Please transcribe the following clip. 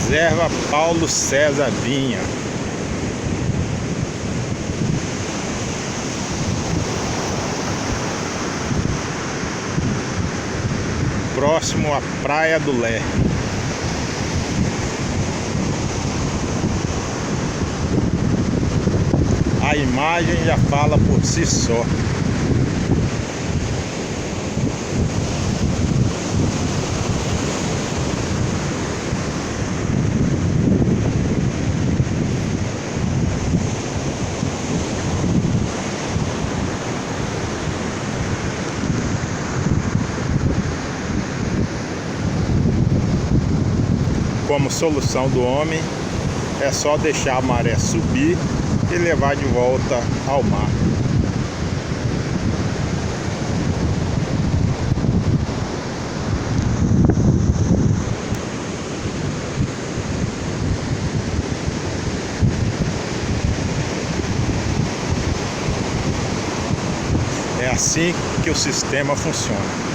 Reserva Paulo César Vinha. Próximo à Praia do Lé. A imagem já fala por si só. Como solução do homem, é só deixar a maré subir e levar de volta ao mar. É assim que o sistema funciona.